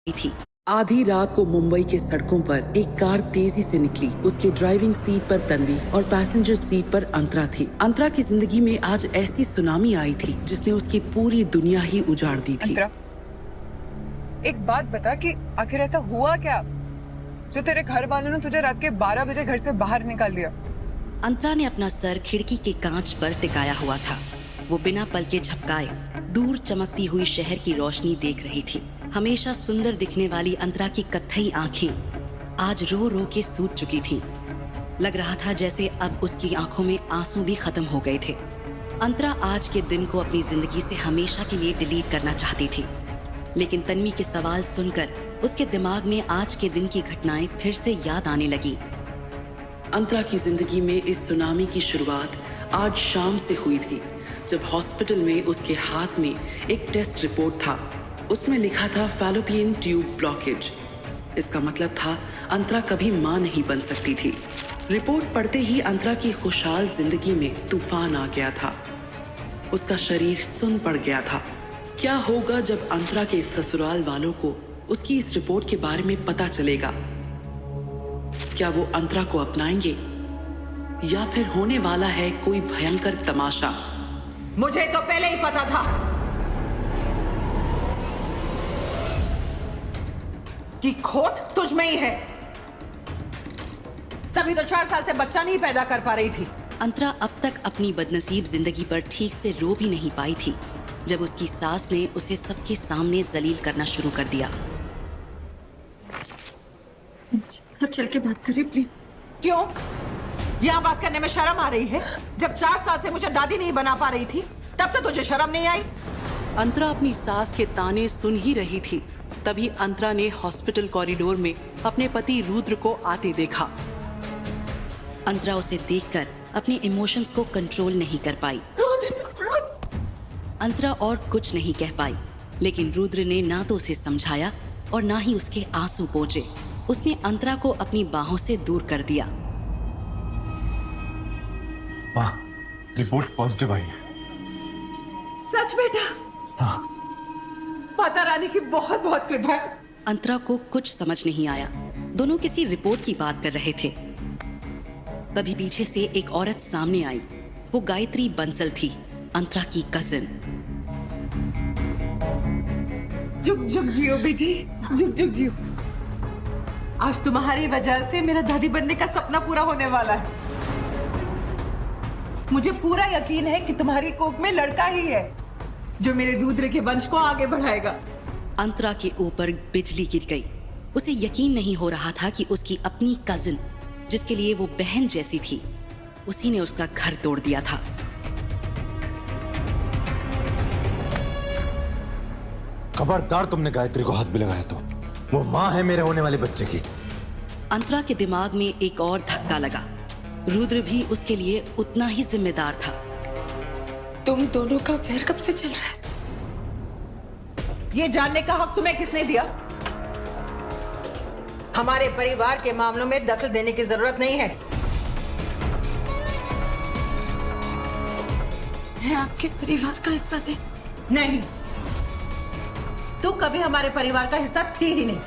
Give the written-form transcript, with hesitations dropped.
थी। आधी रात को मुंबई के सड़कों पर एक कार तेजी से निकली। उसके ड्राइविंग सीट पर तन्वी और पैसेंजर सीट पर अंतरा थी। अंतरा की जिंदगी में आज ऐसी सुनामी आई थी जिसने उसकी पूरी दुनिया ही उजाड़ दी थी। अंतरा, एक बात बता कि आखिर ऐसा हुआ क्या जो तेरे घर वालों ने तुझे रात के 12 बजे घर से बाहर निकाल दिया? अंतरा ने अपना सर खिड़की के कांच पर टिकाया हुआ था। वो बिना पलके झपकाए दूर चमकती हुई शहर की रोशनी देख रही थी। हमेशा सुंदर दिखने वाली अंतरा की कत्थई आंखें आज रो रो के सूज चुकी थीं। लग रहा था जैसे अब उसकी आंखों में आंसू भी खत्म हो गए थे। अंतरा आज के दिन को अपनी जिंदगी से हमेशा के लिए डिलीट करना चाहती थी, लेकिन तन्वी के सवाल सुनकर उसके दिमाग में आज के दिन की घटनाएं फिर से याद आने लगी। अंतरा की जिंदगी में इस सुनामी की शुरुआत आज शाम से हुई थी, जब हॉस्पिटल में उसके हाथ में एक टेस्ट रिपोर्ट था। उसमें लिखा था फैलोपियन ट्यूब ब्लॉकेज। इसका मतलब था अंतरा कभी मां नहीं बन सकती थी। रिपोर्ट पढ़ते ही अंतरा की खुशहाल जिंदगी में तूफान आ गया था। उसका शरीर सुन्न पड़ गया था। क्या होगा जब अंतरा के ससुराल वालों को उसकी इस रिपोर्ट के बारे में पता चलेगा? क्या वो अंतरा को अपनाएंगे या फिर होने वाला है कोई भयंकर तमाशा? मुझे तो पहले ही पता था कि खोट तुझ में ही है, तभी तो 4 साल से बच्चा नहीं पैदा कर पा रही थी। अंतरा अब तक अपनी बदनसीब जिंदगी पर ठीक से रो भी नहीं पाई थी, जब उसकी सास ने उसे सबके सामने जलील करना शुरू कर दिया। अब चल के बात करें प्लीज। क्यों? यहाँ बात करने में शर्म आ रही है? जब 4 साल से मुझे दादी नहीं बना पा रही थी तब तो तुझे शर्म नहीं आई? अंतरा अपनी सास के ताने सुन ही रही थी, तभी अंतरा ने हॉस्पिटल कॉरिडोर में अपने पति रुद्र को आते देखा। अंतरा उसे देखकर अपने इमोशंस को कंट्रोल नहीं कर पाई। अंतरा और कुछ नहीं कह पाई, लेकिन रुद्र ने ना तो उसे समझाया और ना ही उसके आंसू पोंछे। उसने अंतरा को अपनी बाहों से दूर कर दिया। माँ, रिपोर्ट पॉजिटिव आई है। सच बेटा? हाँ। माता रानी की बहुत बहुत कृपा है। अंतरा को कुछ समझ नहीं आया। दोनों किसी रिपोर्ट की बात कर रहे थे। तभी पीछे से एक औरत सामने आई। वो गायत्री बंसल थी, अंतरा की कजिन। जुग जुग जियो बेटी, जुग जुग जियो। आज तुम्हारी वजह से मेरा दादी बनने का सपना पूरा होने वाला है। मुझे पूरा यकीन है कि तुम्हारी कोख में लड़का ही है जो मेरे रुद्र के वंश को आगे बढ़ाएगा। अंतरा के ऊपर बिजली गिर गई। उसे यकीन नहीं हो रहा था कि उसकी अपनी कजिन, जिसके लिए वो बहन जैसी थी, उसी ने उसका घर तोड़ दिया था। खबरदार, तुमने गायत्री को हाथ भी लगाया तो वो माँ है मेरे होने वाले बच्चे की। अंतरा के दिमाग में एक और धक्का लगा। रुद्र भी उसके लिए उतना ही जिम्मेदार था। तुम दोनों का अफेयर कब से चल रहा है? ये जानने का हक तुम्हें किसने दिया? हमारे परिवार के मामलों में दखल देने की जरूरत नहीं है। मैं आपके परिवार का हिस्सा नहीं। नहीं, तू कभी हमारे परिवार का हिस्सा थी ही नहीं।